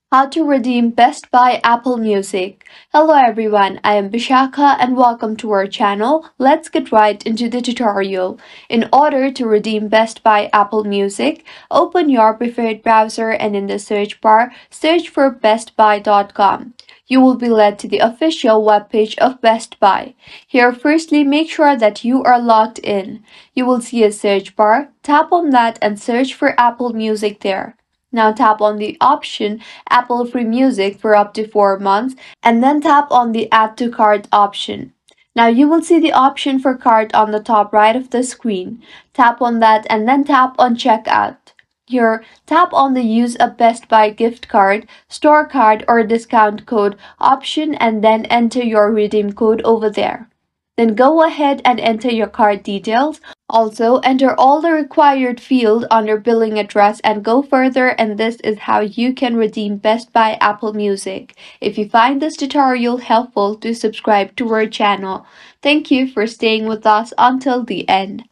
How to redeem Best Buy Apple Music. Hello everyone, I am Bishaka and welcome to our channel. Let's get right into the tutorial. In order to redeem Best Buy Apple Music, open your preferred browser and in the search bar, search for bestbuy.com. You will be led to the official webpage of Best Buy. Here, firstly, make sure that you are logged in. You will see a search bar. Tap on that and search for Apple Music there. Now tap on the option Apple Free Music for up to 4 months and then tap on the Add to Cart option. Now you will see the option for cart on the top right of the screen. Tap on that and then tap on Checkout. Here, tap on the Use a Best Buy gift card, store card, or discount code option and then enter your redeem code over there. Then go ahead and enter your card details. Also, enter all the required field under billing address and go further, and this is how you can redeem Best Buy Apple Music. If you find this tutorial helpful, do subscribe to our channel. Thank you for staying with us until the end.